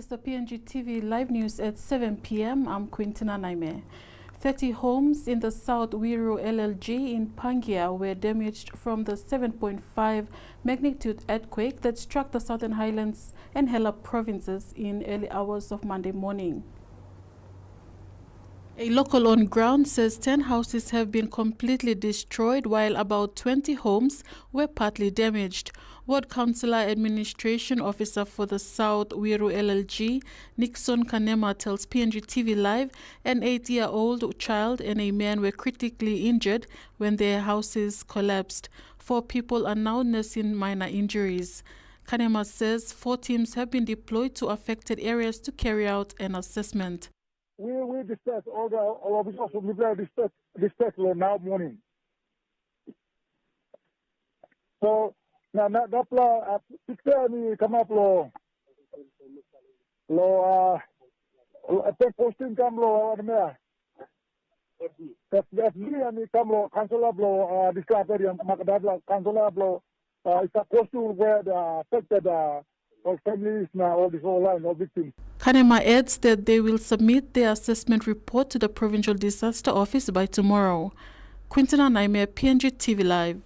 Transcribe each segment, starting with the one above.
the PNGTV live news at 7 p.m. I'm Quintina Naime. 30 homes in the South Wiru LLG in Pangia were damaged from the 7.5 magnitude earthquake that struck the Southern Highlands and Hela provinces in early hours of Monday morning. A local on ground says 10 houses have been completely destroyed while about 20 homes were partly damaged. Ward Councillor Administration Officer for the South Wiru LLG, Nixon Kanema, tells PNGTV Live an 8-year-old child and a man were critically injured when their houses collapsed. 4 people are now nursing minor injuries. Kanema says 4 teams have been deployed to affected areas to carry out an assessment. We dispatch all officers from military dispatch now morning. So now that picture me come up lo APEC posting come lo that's me and come lo council lo discovery and makadabla council lo it's supposed to where the affected all families now all this whole line of victims. Kanema adds that they will submit their assessment report to the Provincial Disaster Office by tomorrow. Quintina Naime, PNGTV Live.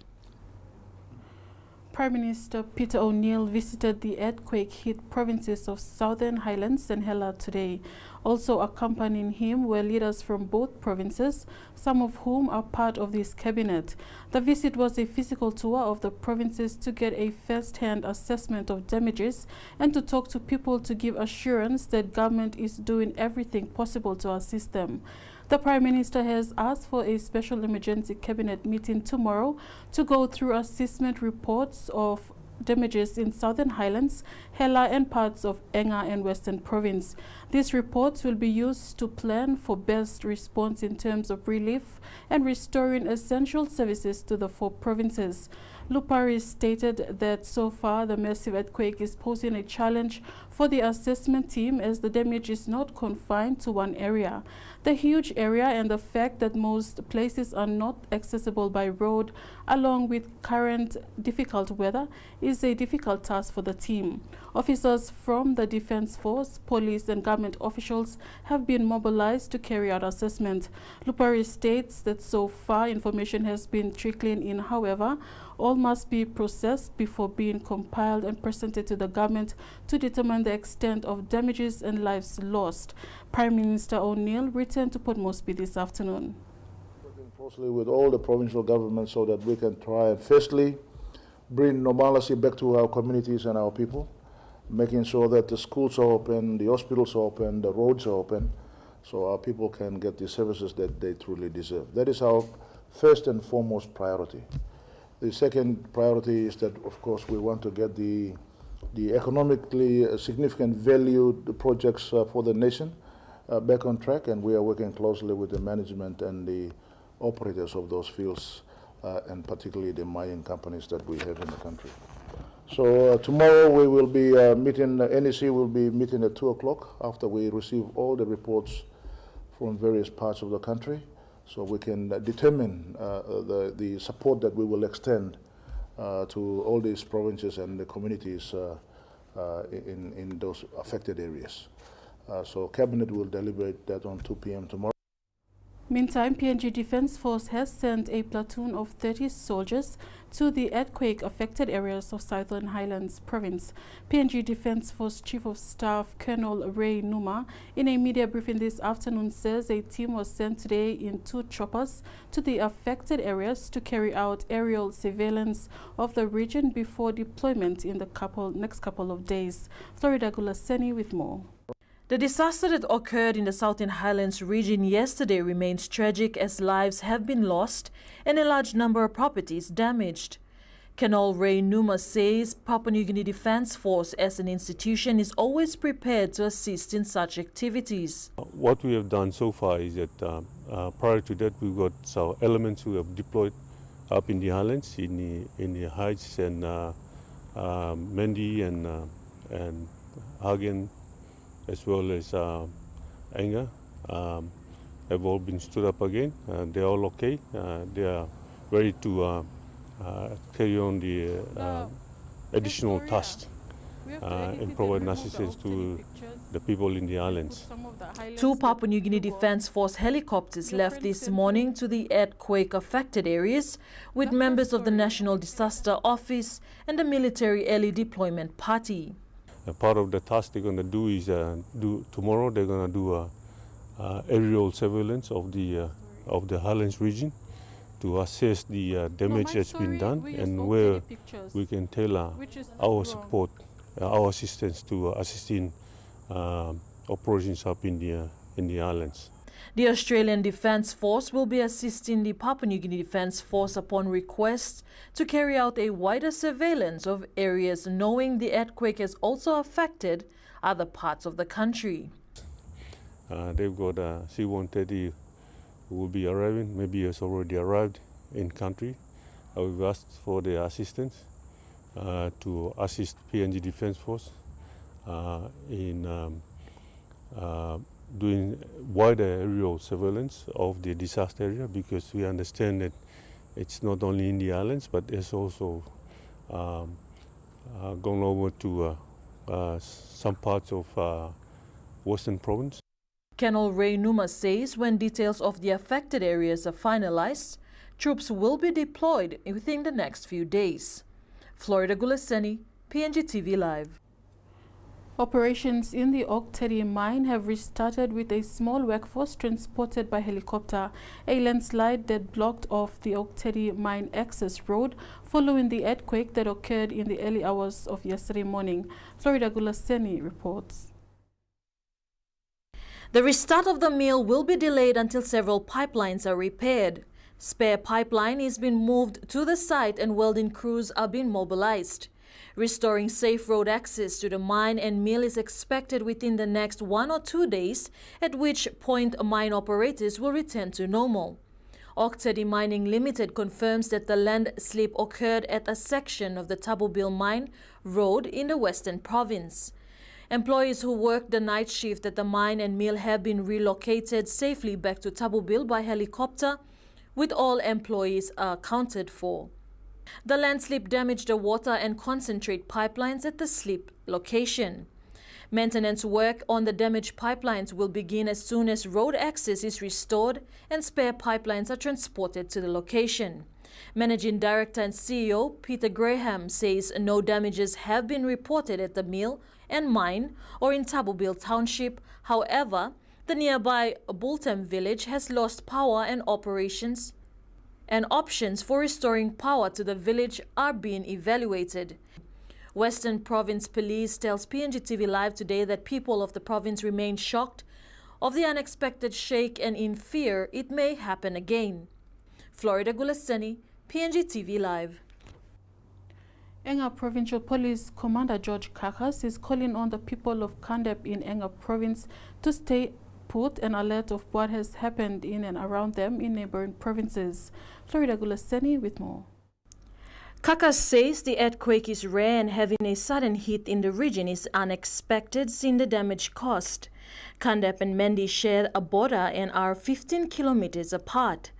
Prime Minister Peter O'Neill visited the earthquake-hit provinces of Southern Highlands and Hela today. Also accompanying him were leaders from both provinces, some of whom are part of this cabinet. The visit was a physical tour of the provinces to get a first-hand assessment of damages and to talk to people to give assurance that government is doing everything possible to assist them. The Prime Minister has asked for a special emergency cabinet meeting tomorrow to go through assessment reports of damages in Southern Highlands, Hela and parts of Enga and Western Province. These reports will be used to plan for best response in terms of relief and restoring essential services to the 4 provinces. Lupari stated that so far the massive earthquake is posing a challenge for the assessment team as the damage is not confined to one area. The huge area and the fact that most places are not accessible by road along with current difficult weather is a difficult task for the team. Officers from the Defence Force, police and government officials have been mobilized to carry out assessment. Lupari states that so far information has been trickling in. However, all must be processed before being compiled and presented to the government to determine the extent of damages and lives lost. Prime Minister O'Neill returned to Port Moresby this afternoon. Working closely with all the provincial governments so that we can try and firstly bring normalcy back to our communities and our people, making sure that the schools are open, the hospitals are open, the roads are open, so our people can get the services that they truly deserve. That is our first and foremost priority. The second priority is that, of course, we want to get the economically significant valued projects for the nation back on track, and we are working closely with the management and the operators of those fields, and particularly the mining companies that we have in the country. So tomorrow we will be meeting, NEC will be meeting at 2 o'clock after we receive all the reports from various parts of the country, so we can determine the support that we will extend to all these provinces and the communities in those affected areas. So Cabinet will deliberate that on 2 p.m. tomorrow. Meantime, PNG Defence Force has sent a platoon of 30 soldiers to the earthquake-affected areas of Southern Highlands Province. PNG Defence Force Chief of Staff Colonel Ray Numa, in a media briefing this afternoon, says a team was sent today in 2 choppers to the affected areas to carry out aerial surveillance of the region before deployment in the next couple of days. Florida Gulaseni with more. The disaster that occurred in the Southern Highlands region yesterday remains tragic as lives have been lost and a large number of properties damaged. Colonel Ray Numa says Papua New Guinea Defence Force as an institution is always prepared to assist in such activities. What we have done so far is that prior to that we've got our elements who have deployed up in the Highlands, in the Heights and Mendi and Hagen, as well as Enga, have all been stood up again. They're all okay. They are ready to carry on the additional tasks. and providing assistance to the people in the islands. 2 Papua New Guinea Defence Force helicopters left this morning to the earthquake-affected areas with members of the National Disaster Office and the Military Early Deployment Party. Part of the task they're going to do is tomorrow they're going to do aerial surveillance of the Highlands region to assess the damage that's been done and where we can tailor our support, our assistance to assisting operations up in the islands. The Australian Defence Force will be assisting the Papua New Guinea Defence Force upon request to carry out a wider surveillance of areas, knowing the earthquake has also affected other parts of the country. They've got C-130 who will be arriving, maybe has already arrived in country. We've asked for their assistance to assist PNG Defence Force in doing wider aerial surveillance of the disaster area, because we understand that it's not only in the islands, but it's also gone over to some parts of Western Province. Colonel Ray Numa says when details of the affected areas are finalized, troops will be deployed within the next few days. Florida Gulaseni, PNGTV Live. Operations in the Oktedi mine have restarted with a small workforce transported by helicopter. A landslide that blocked off the Oktedi mine access road following the earthquake that occurred in the early hours of yesterday morning. Florida Gulaseni reports. The restart of the mill will be delayed until several pipelines are repaired. Spare pipeline is being moved to the site and welding crews are being mobilized. Restoring safe road access to the mine and mill is expected within the next 1 or 2 days, at which point mine operators will return to normal. Oktedi Mining Limited confirms that the landslip occurred at a section of the Tabubil Mine Road in the Western Province. Employees who worked the night shift at the mine and mill have been relocated safely back to Tabubil by helicopter, with all employees accounted for. The landslip damaged the water and concentrate pipelines at the slip location. Maintenance work on the damaged pipelines will begin as soon as road access is restored and spare pipelines are transported to the location. Managing Director and CEO Peter Graham says no damages have been reported at the mill and mine or in Tabubil Township. However, the nearby Bultem village has lost power and operations, and options for restoring power to the village are being evaluated. Western Province Police tells PNGTV Live today that people of the province remain shocked of the unexpected shake and in fear it may happen again. Florida Gulaseni, PNGTV Live. Enga Provincial Police Commander George Kakas is calling on the people of Kandep in Enga Province to stay put and alert of what has happened in and around them in neighboring provinces. Florida Gulaseni with more. Kakas says the earthquake is rare and having a sudden hit in the region is unexpected, seeing the damage caused. Kandep and Mendi share a border and are 15 kilometers apart.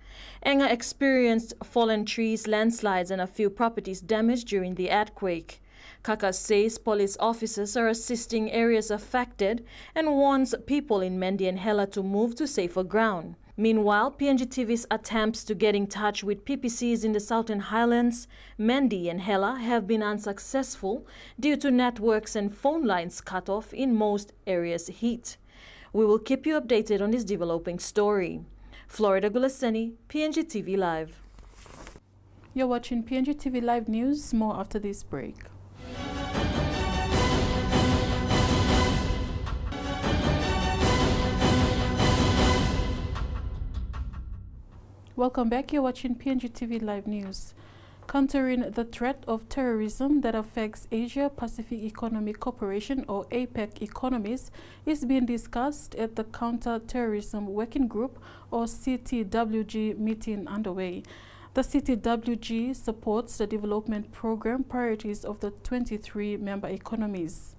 Enga experienced fallen trees, landslides and a few properties damaged during the earthquake. Kakas says police officers are assisting areas affected and warns people in Mendi and Hela to move to safer ground. Meanwhile, PNGTV's attempts to get in touch with PPCs in the Southern Highlands, Mendi and Hela have been unsuccessful due to networks and phone lines cut off in most areas hit. We will keep you updated on this developing story. Florida Gulaseni, PNGTV Live. You're watching PNGTV Live News. More after this break. Welcome back. You're watching PNGTV Live News. Countering the threat of terrorism that affects Asia-Pacific Economic Cooperation or APEC economies is being discussed at the Counter-Terrorism Working Group or CTWG meeting underway. The CTWG supports the development program priorities of the 23 member economies.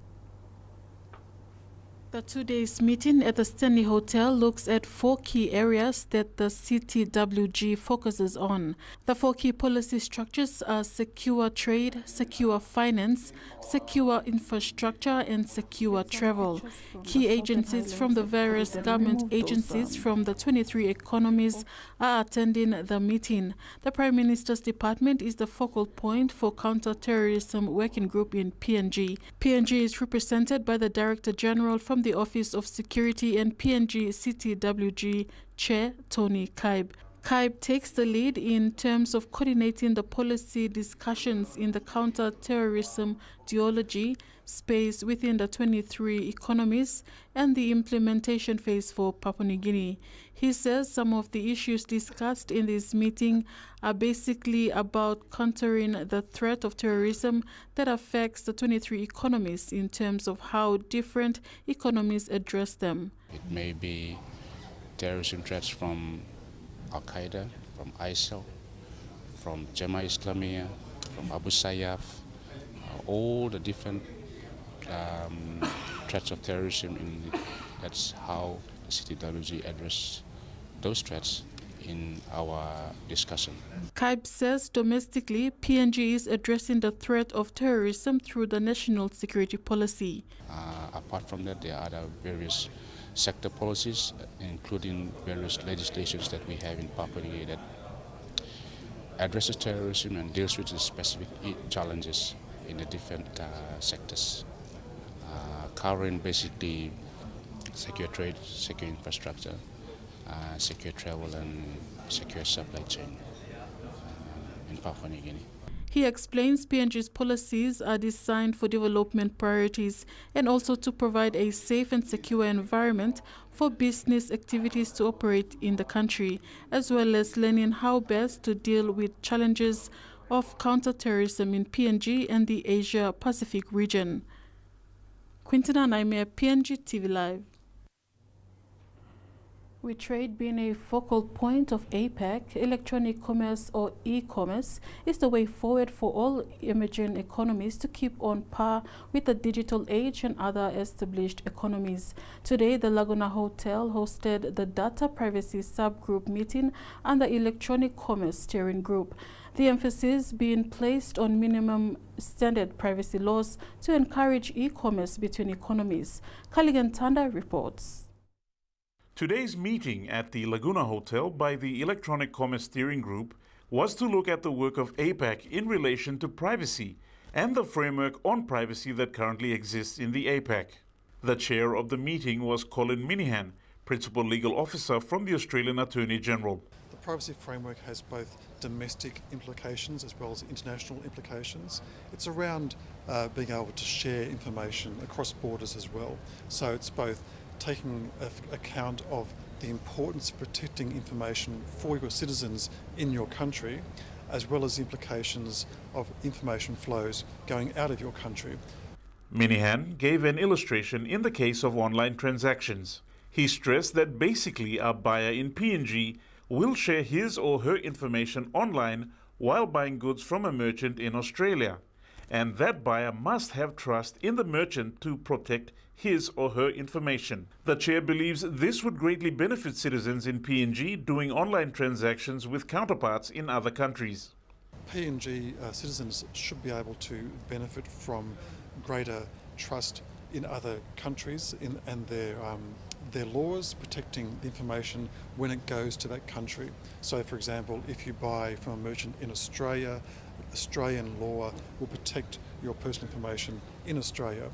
The 2 days meeting at the Stanley Hotel looks at 4 key areas that the CTWG focuses on. The 4 key policy structures are secure trade, secure finance, secure infrastructure, and secure travel. Key agencies from the various government agencies from the 23 economies are attending the meeting. The Prime Minister's department is the focal point for counter-terrorism working group in PNG. PNG is represented by the Director General from the Office of Security and PNG CTWG Chair Tony Kaib. Kaib takes the lead in terms of coordinating the policy discussions in the counter-terrorism duology space within the 23 economies and the implementation phase for Papua New Guinea. He says some of the issues discussed in this meeting are basically about countering the threat of terrorism that affects the 23 economies in terms of how different economies address them. It may be terrorism threats from Al-Qaeda, from ISIL, from Jemaah Islamiyah, from Abu Sayyaf, all the different threats of terrorism. That's how the CTWG address those threats in our discussion. Kaib says domestically, PNG is addressing the threat of terrorism through the national security policy. Apart from that, there are other various sector policies, including various legislations that we have in Papua New Guinea that addresses terrorism and deals with the specific challenges in the different sectors, covering basically secure trade, secure infrastructure, secure travel and secure supply chain in Papua New Guinea. He explains PNG's policies are designed for development priorities and also to provide a safe and secure environment for business activities to operate in the country, as well as learning how best to deal with challenges of counterterrorism in PNG and the Asia-Pacific region. Quintina, Naime, PNGTV Live. With trade being a focal point of APEC, electronic commerce or e-commerce is the way forward for all emerging economies to keep on par with the digital age and other established economies. Today, the Laguna Hotel hosted the Data Privacy Subgroup meeting and the Electronic Commerce Steering Group. The emphasis being placed on minimum standard privacy laws to encourage e-commerce between economies. Kaligan Tanda reports. Today's meeting at the Laguna Hotel by the Electronic Commerce Steering Group was to look at the work of APEC in relation to privacy and the framework on privacy that currently exists in the APEC. The chair of the meeting was Colin Minihan, Principal Legal Officer from the Australian Attorney General. The privacy framework has both domestic implications as well as international implications. It's around being able to share information across borders as well. So it's both taking account of the importance of protecting information for your citizens in your country, as well as the implications of information flows going out of your country. Minihan gave an illustration in the case of online transactions. He stressed that basically a buyer in PNG will share his or her information online while buying goods from a merchant in Australia, and that buyer must have trust in the merchant to protect his or her information. The chair believes this would greatly benefit citizens in PNG doing online transactions with counterparts in other countries. PNG citizens should be able to benefit from greater trust in other countries and their laws protecting the information when it goes to that country. So, for example, if you buy from a merchant in Australia, Australian law will protect your personal information in Australia.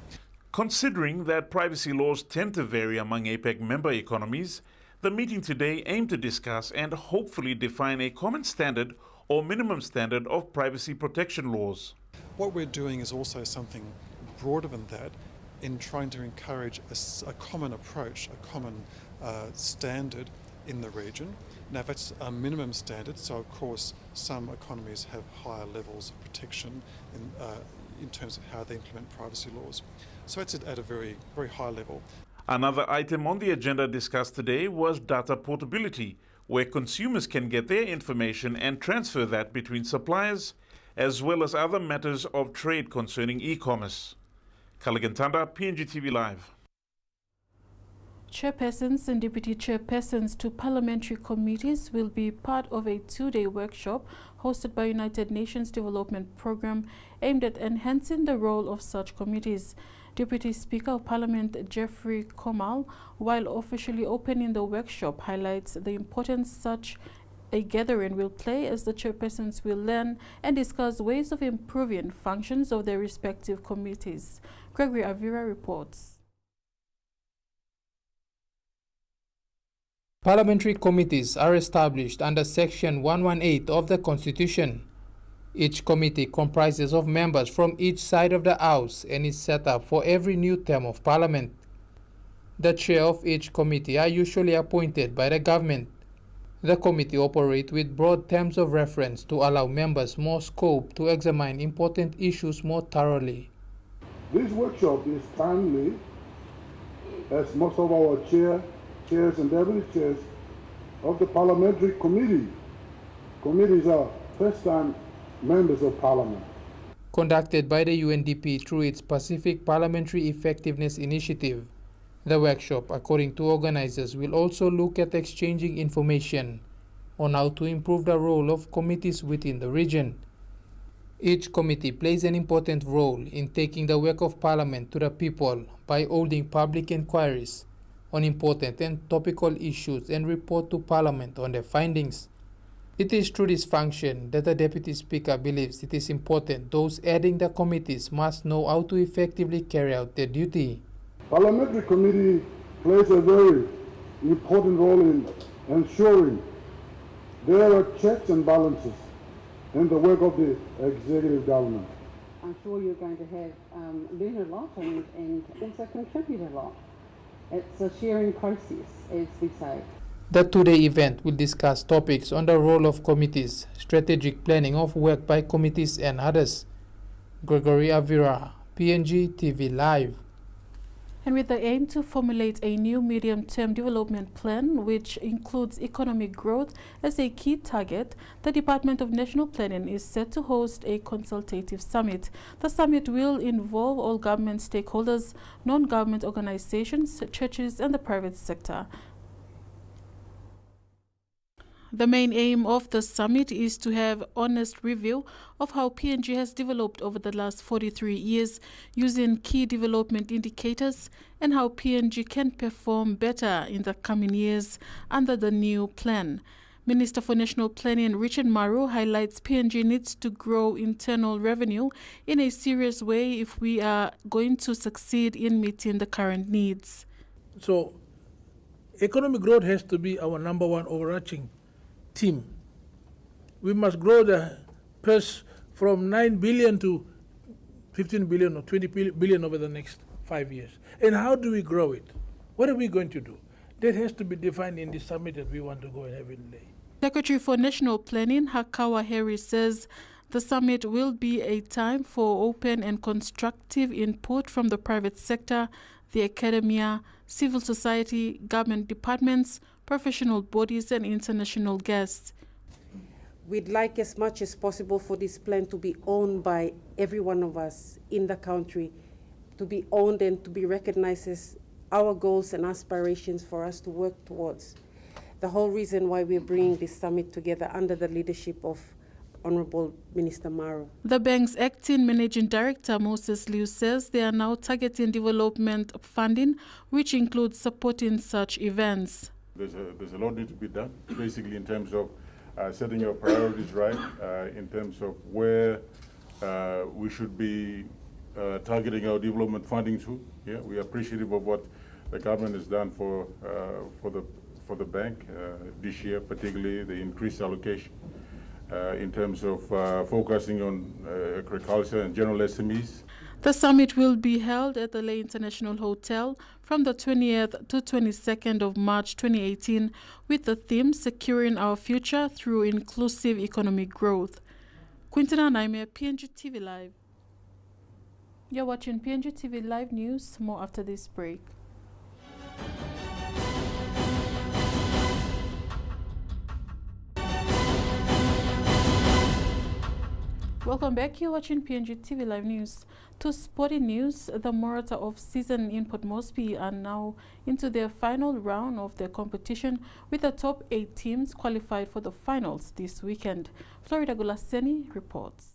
Considering that privacy laws tend to vary among APEC member economies, the meeting today aimed to discuss and hopefully define a common standard or minimum standard of privacy protection laws. What we're doing is also something broader than that in trying to encourage a common approach, a common standard in the region. Now that's a minimum standard, so of course some economies have higher levels of protection in terms of how they implement privacy laws. So it's at a very, very high level. Another item on the agenda discussed today was data portability, where consumers can get their information and transfer that between suppliers, as well as other matters of trade concerning e-commerce. Kaligantanda, PNGTV Live. Chairpersons and deputy chairpersons to parliamentary committees will be part of a two-day workshop hosted by United Nations Development Programme aimed at enhancing the role of such committees. Deputy Speaker of Parliament Jeffrey Komal, while officially opening the workshop, highlights the importance such a gathering will play as the chairpersons will learn and discuss ways of improving functions of their respective committees. Gregory Avira reports. Parliamentary committees are established under Section 118 of the Constitution. Each committee comprises of members from each side of the House and is set up for every new term of Parliament. The chair of each committee are usually appointed by the government. The committee operates with broad terms of reference to allow members more scope to examine important issues more thoroughly. This workshop is timely as most of our chairs and deputy chairs of the parliamentary committees are first-time members of Parliament. Conducted by the UNDP through its Pacific Parliamentary Effectiveness Initiative, the workshop, according to organizers, will also look at exchanging information on how to improve the role of committees within the region. Each committee plays an important role in taking the work of Parliament to the people by holding public inquiries on important and topical issues and report to Parliament on their findings. It is through this function that the Deputy Speaker believes it is important those heading the committees must know how to effectively carry out their duty. Parliamentary committee plays a very important role in ensuring there are checks and balances in the work of the executive government. I'm sure you're going to have learn a lot and also contribute a lot. It's a sharing process, as we say. The two-day event will discuss topics on the role of committees, strategic planning of work by committees and others. Gregory Avira, PNG TV Live. And with the aim to formulate a new medium-term development plan which includes economic growth as a key target, the Department of National Planning is set to host a consultative summit. The summit will involve all government stakeholders, non-government organizations, churches, and the private sector. The main aim of the summit is to have honest review of how PNG has developed over the last 43 years using key development indicators and how PNG can perform better in the coming years under the new plan. Minister for National Planning Richard Maru highlights PNG needs to grow internal revenue in a serious way if we are going to succeed in meeting the current needs. So, economic growth has to be our number one overarching theme. We must grow the purse from 9 billion to 15 billion or 20 billion over the next 5 years. And how do we grow it? What are we going to do? That has to be defined in the summit that we want to go and have in May. Secretary for National Planning Hakawa Harris says the summit will be a time for open and constructive input from the private sector, the academia, civil society, government departments, professional bodies, and international guests. We'd like as much as possible for this plan to be owned by every one of us in the country, to be owned and to be recognized as our goals and aspirations for us to work towards. The whole reason why we're bringing this summit together under the leadership of Honorable Minister Maru. The bank's acting managing director, Moses Liu, says they are now targeting development funding, which includes supporting such events. There's a lot need to be done, basically in terms of setting your priorities right, in terms of where we should be targeting our development funding to. Yeah, we are appreciative of what the government has done for the bank this year, particularly the increased allocation in terms of focusing on agriculture and general SMEs. The summit will be held at the Leh International Hotel from the 20th to 22nd of March 2018 with the theme Securing Our Future Through Inclusive Economic Growth. Quintina, Naime, PNG TV Live. You're watching PNG TV Live News. More after this break. Welcome back. You're watching PNGTV Live News. To sporting news, the Morata off-season in Port Moresby are now into their final round of their competition, with the top 8 teams qualified for the finals this weekend. Florida Gulaseni reports.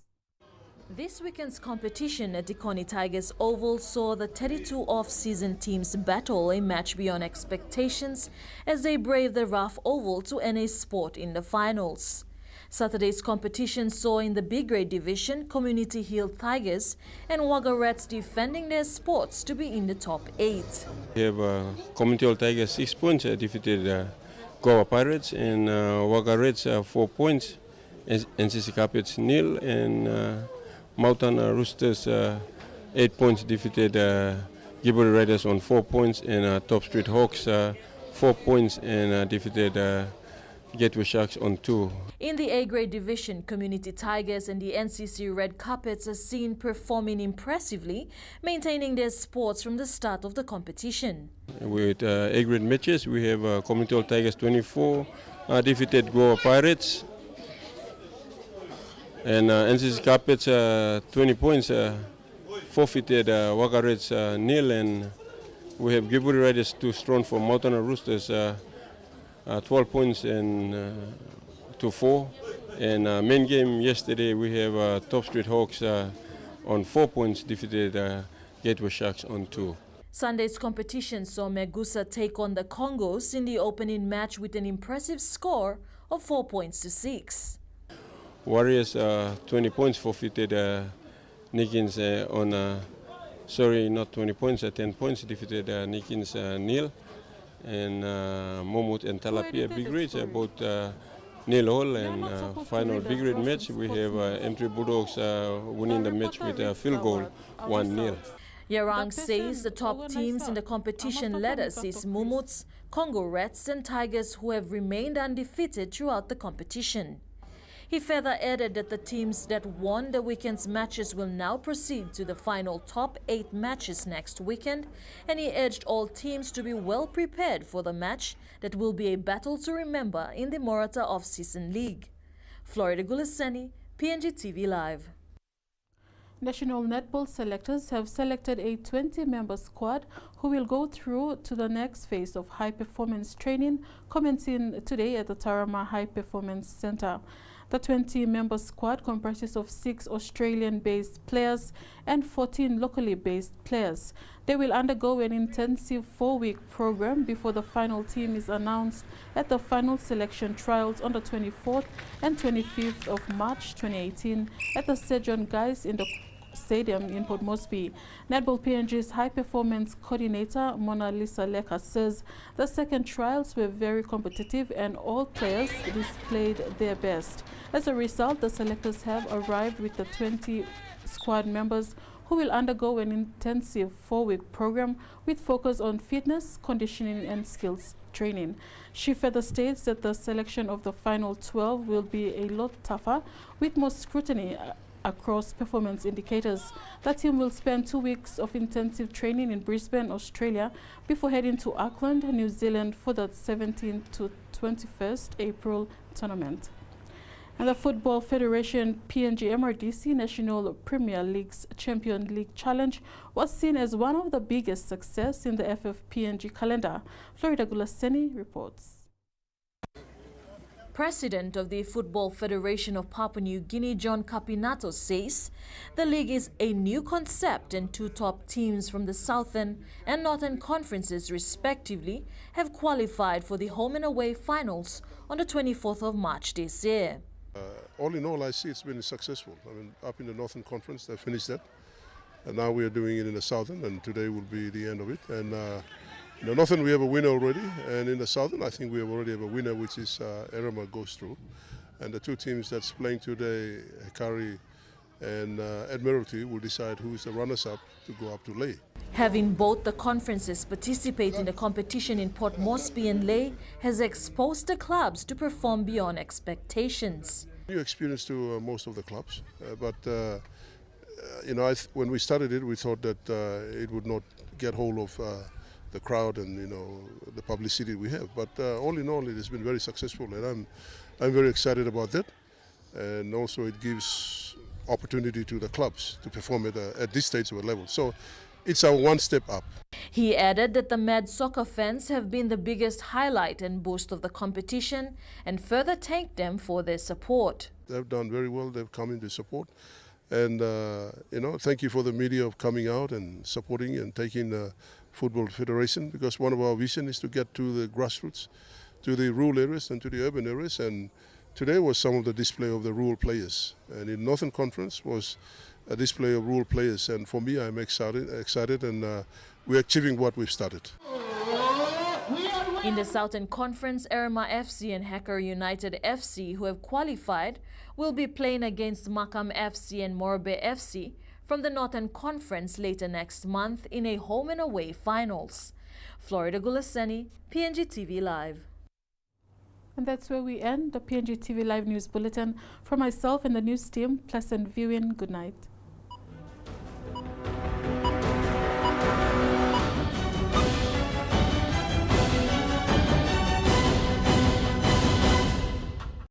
This weekend's competition at Dikoni Tigers Oval saw the 32 off-season teams battle a match beyond expectations as they braved the rough oval to earn a spot in the finals. Saturday's competition saw in the B-grade division Community Hill Tigers and Wagga Reds defending their spots to be in the top 8. We have Community Hill Tigers 6 points, defeated Goa Pirates, and Wagga Reds 4 points, NCC Carpets 0, and Mountain Roosters 8 points, defeated Gibbery Riders on 4 points, and Top Street Hawks 4 points, and defeated Gateway Sharks on 2. In the A-grade division, Community Tigers and the NCC Red Carpets are seen performing impressively, maintaining their spots from the start of the competition. With A-grade matches, we have Community Hill Tigers 24, defeated Goa Pirates, and NCC Carpets 20 points, forfeited Wagga Reds 0, and we have Gibbery Riders 2 strong for Mountain Roosters 12 points and to 4. And main game yesterday we have Top Street Hawks on 4 points, defeated Gateway Sharks on 2. Sunday's competition saw Megusa take on the Congos in the opening match with an impressive score of 4 points to 6. Warriors 20 points, forfeited Nickens on sorry, not 20 points, 10 points, defeated Nickens 0. And Momut and Talapia big grades, both 0-0, and final big grade match we have Entry Bulldogs winning the match with a field goal 1-0. Yarang says the top teams in the competition leaders is Mumuts, Congo Reds and Tigers, who have remained undefeated throughout the competition. He further added that the teams that won the weekend's matches will now proceed to the final top 8 matches next weekend, and he urged all teams to be well prepared for the match that will be a battle to remember in the Morata Off-Season League. Florida Gulaseni, PNGTV Live. National netball selectors have selected a 20-member squad who will go through to the next phase of high-performance training, commencing today at the Tarama High Performance Center. The 20-member squad comprises of 6 Australian-based players and 14 locally-based players. They will undergo an intensive 4-week program before the final team is announced at the final selection trials on the 24th and 25th of March 2018 at the St. John Guys in the Stadium in Port Moresby. Netball PNG's high performance coordinator Mona Lisa Leka says the second trials were very competitive and all players displayed their best. As a result, the selectors have arrived with the 20 squad members who will undergo an intensive 4-week program with focus on fitness, conditioning and skills training. She further states that the selection of the final 12 will be a lot tougher with more scrutiny across performance indicators. The team will spend 2 weeks of intensive training in Brisbane, Australia, before heading to Auckland, New Zealand for the 17th to 21st April tournament. And the Football Federation PNG MRDC National Premier League's Champion League Challenge was seen as one of the biggest success in the FFPNG calendar. Florida Gulaseni reports. President of the Football Federation of Papua New Guinea, John Capinato, says the league is a new concept and 2 top teams from the Southern and Northern Conferences respectively have qualified for the home and away finals on the 24th of March this year. All in all, I see it's been successful. I mean, up in the Northern Conference, they finished that. And now we are doing it in the Southern, and today will be the end of it. And in the Northern, we have a winner already, and in the Southern, I think we already have a winner, which is Erema goes through. And the 2 teams that's playing today, Hikari and Admiralty, will decide who is the runners-up to go up to Lae. Having both the conferences participate in the competition in Port Moresby and Lae has exposed the clubs to perform beyond expectations. New experience to most of the clubs, but you know, when we started it, we thought that it would not get hold of the crowd and the publicity we have. But all in all, it has been very successful, and I'm very excited about that. And also, it gives opportunity to the clubs to perform at this stage of level. So it's a one step up. He added that the Mad Soccer fans have been the biggest highlight and boost of the competition and further thanked them for their support. They've done very well. They've come in to support. And, thank you for the media of coming out and supporting and taking the Football Federation, because one of our vision is to get to the grassroots, to the rural areas and to the urban areas. And today was some of the display of the rural players. And in Northern Conference was a display of rural players. And for me, I'm excited and we're achieving what we've started. In the Southern Conference, Erma FC and Hacker United FC, who have qualified, will be playing against Makam FC and Morbe FC from the Northern Conference later next month in a home and away finals. Florida Gulaseni, PNG TV Live. And that's where we end the PNG TV Live News Bulletin. For myself and the news team, pleasant viewing. Good night.